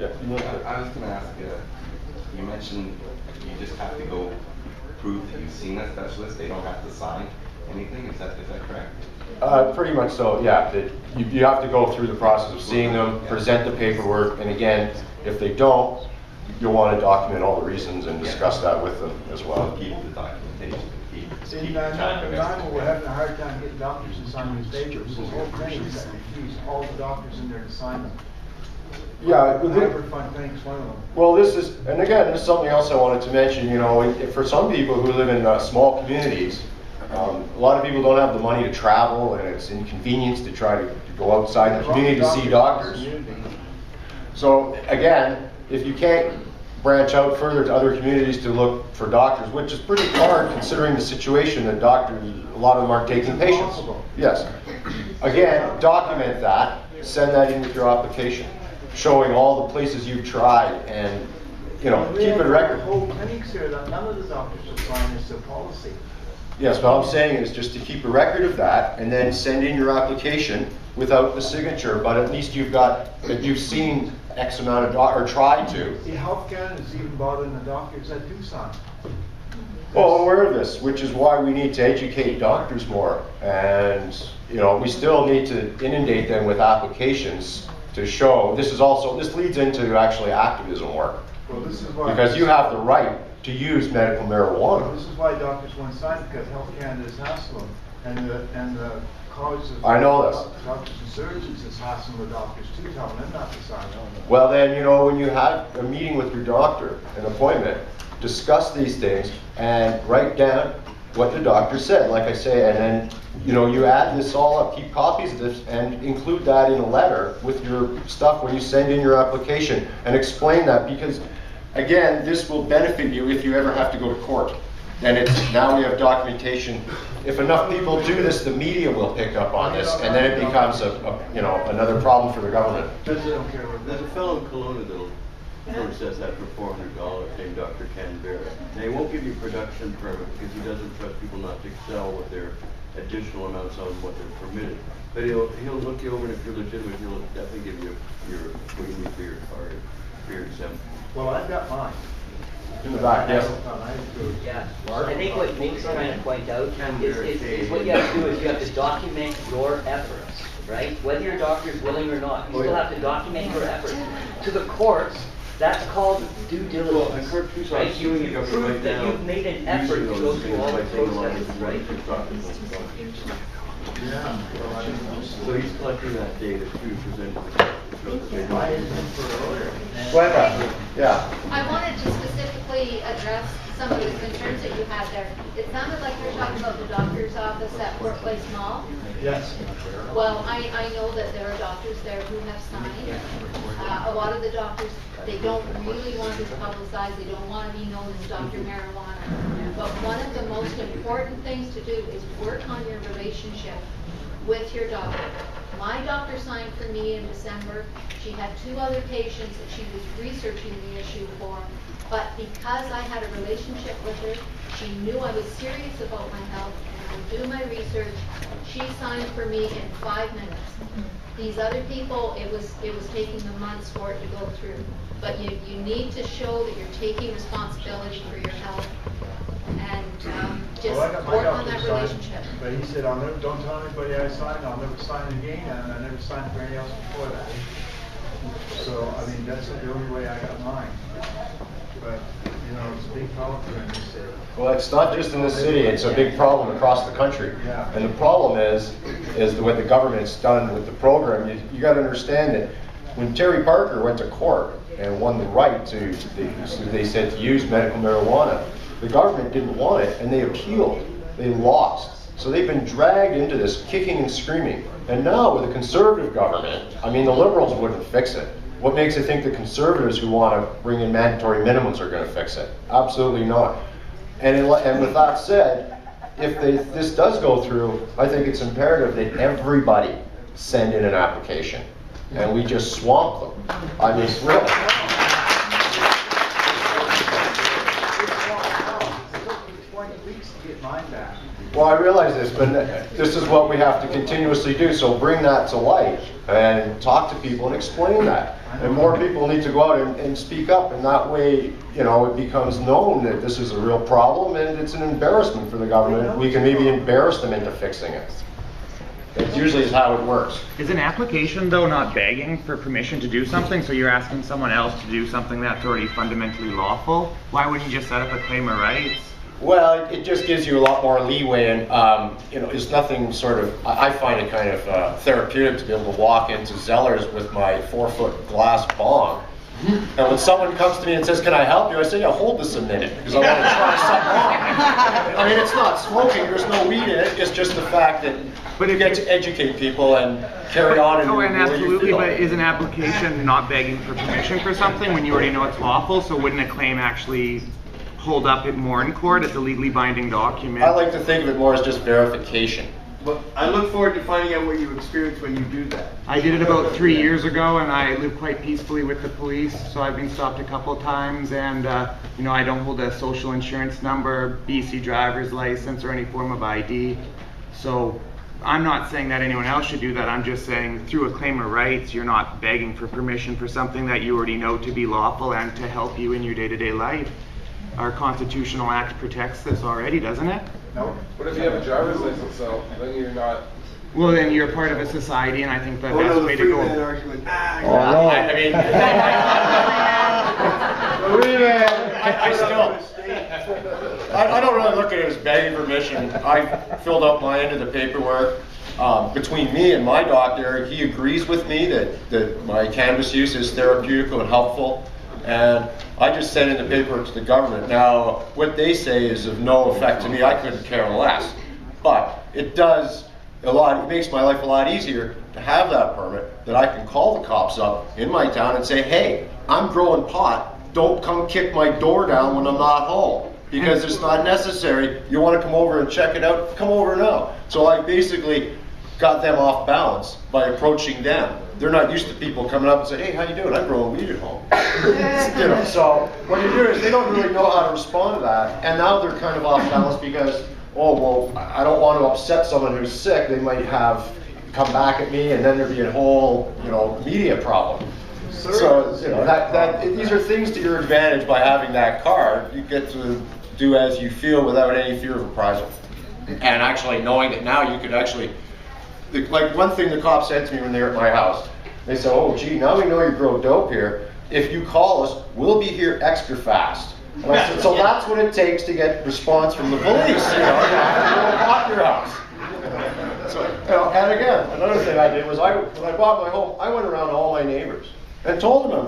Yeah. I was going to ask, you mentioned you just have to go prove that you've seen that specialist. They don't have to sign anything. Is that correct? Pretty much so, yeah. You have to go through the process of seeing them, present the paperwork, and again, if they don't, you'll want to document all the reasons and discuss that with them as well. Keep the documentation. In Nanaimo, we're having a hard time getting doctors to sign these papers. This whole thing is that refuse all the doctors in there to sign them. Yeah. Fund Clinic's one of them. Well, this is, and again, this is something else I wanted to mention. You know, for some people who live in small communities, a lot of people don't have the money to travel, and it's inconvenience to try to go outside the community to see doctors. So again, if you can't branch out further to other communities to look for doctors, which is pretty hard considering the situation that doctors, a lot of them aren't taking patients. Yes. Again, document that, send that in with your application, showing all the places you've tried, and keep a record. Whole clinics here that none of the doctors will sign this policy. Yes, what I'm saying is just to keep a record of that, and then send in your application without the signature, but at least you've seen X amount of or tried to. See, Health Canada is even bothering the doctors that do sign. Well, I'm aware of this, which is why we need to educate doctors more, and we still need to inundate them with applications to show. This leads into actually activism work. Well, this is why, because you have the right to use medical marijuana. Well, this is why doctors won't sign, because Health Canada is hassling them, and the College of Doctors and Surgeons is hassling the doctors too, telling them not to sign. Well then, when you have a meeting with your doctor, an appointment, discuss these things and write down what the doctor said, like I say, and then you add this all up, keep copies of this, and include that in a letter with your stuff when you send in your application, and explain that, because again, this will benefit you if you ever have to go to court. And now we have documentation. If enough people do this, the media will pick up on this, and then it becomes another problem for the government. There's a fellow in Kelowna that'll process that for $400 named Dr. Canberra. Now he won't give you a production permit because he doesn't trust people not to sell with their additional amounts on what they're permitted. But he'll look you over, and if you're legitimate, he'll definitely give you what you need for your card, for your exempt. Well, I've got mine. In the back, yes. Yeah, I think what Nick's trying to point out is what you have to do is you have to document your efforts, right? Whether your doctor is willing or not, you still have to document your efforts. To the courts, that's called due diligence, right? You prove that you've made an effort to go through all the processes, right? Yeah. So he's collecting that data to present Yeah. I wanted to specifically address some of the concerns that you had there. It sounded like you were talking about the doctor's office at Workplace Mall. Yes. Well, I know that there are doctors there who have signed. A lot of the doctors, they don't really want to publicize. They don't want to be known as Dr. Marijuana. But one of the most important things to do is work on your relationship with your doctor. My doctor signed for me in December. She had 2 other patients that she was researching the issue for, but because I had a relationship with her, she knew I was serious about my health and I would do my research. She signed for me in 5 minutes. These other people, it was taking them months for it to go through. But you need to show that you're taking responsibility for your health and just work on that relationship. But he said, don't tell anybody I signed, I'll never sign again, and I never signed for anything else before that. So, I mean, that's the only way I got mine. But, it's a big problem in this city. Well, it's not just in the city, it's a big problem across the country. Yeah. And the problem is what the government's done with the program. You got to understand that when Terry Parker went to court and won the right they said to use medical marijuana, the government didn't want it, and they appealed. They lost. So they've been dragged into this kicking and screaming. And now with a conservative government, the liberals wouldn't fix it. What makes you think the conservatives who want to bring in mandatory minimums are going to fix it? Absolutely not. And with that said, if this does go through, I think it's imperative that everybody send in an application. And we just swamp them. Really. It took me 20 weeks to get mine back. Well, I realize this, but this is what we have to continuously do, so bring that to light and talk to people and explain that. And more people need to go out and speak up, and that way, you know, it becomes known that this is a real problem and it's an embarrassment for the government. We can maybe embarrass them into fixing it. It usually is how it works. Is an application, though, not begging for permission to do something? So you're asking someone else to do something that's already fundamentally lawful? Why wouldn't you just set up a claim of rights? Well, it just gives you a lot more leeway, and you know, it's nothing sort of. I find it kind of therapeutic to be able to walk into Zeller's with my 4-foot glass bong, and when someone comes to me and says, "Can I help you?" I say, "Yeah, hold this a minute because I want to try something on." I mean, it's not smoking. There's no weed in it. It's just the fact that you get to educate people and carry on and do and the way you absolutely, feel. but is an application not begging for permission for something when you already know it's lawful? So wouldn't a claim actually hold up it more in court as a legally binding document? I like to think of it more as just verification. But I look forward to finding out what you experience when you do that. I did it about 3 years ago, and I live quite peacefully with the police, so I've been stopped a couple of times, and you know, I don't hold a social insurance number, BC driver's license, or any form of ID. So I'm not saying that anyone else should do that. I'm just saying through a claim of rights, you're not begging for permission for something that you already know to be lawful and to help you in your day-to-day life. Our constitutional act protects this already, doesn't it? No? What if you have a driver's license though? Then you're not. Well, then you're part of a society, and I think the Oh best no, way the to free man go. argument. I mean, I don't really look at it as begging permission. I filled out my end of the paperwork. Between me and my doctor, he agrees with me that my cannabis use is therapeutic and helpful. And I just sent in the paperwork to the government. Now, what they say is of no effect to me. I couldn't care less. But it does it makes my life a lot easier to have that permit, that I can call the cops up in my town and say, hey, I'm growing pot. Don't come kick my door down when I'm not home, because it's not necessary. You want to come over and check it out? Come over now. So I basically got them off balance by approaching them. They're not used to people coming up and saying, hey, how you doing? I'm growing weed at home. You know, so what you do is they don't really know how to respond to that, and now they're kind of off balance because, oh, well, I don't want to upset someone who's sick. They might have come back at me, and then there'd be a whole, you know, media problem. So, you know, these are things to your advantage by having that card. You get to do as you feel without any fear of reprisal. And actually knowing that now you could actually, like one thing the cops said to me when they were at my house, they said, oh gee, now we know you grow dope here. If you call us, we'll be here extra fast. And I said, so that's what it takes to get response from the police, you know, you have to go at your house. So, you know, and again, another thing I did was when I bought my home, I went around to all my neighbors and told them I'm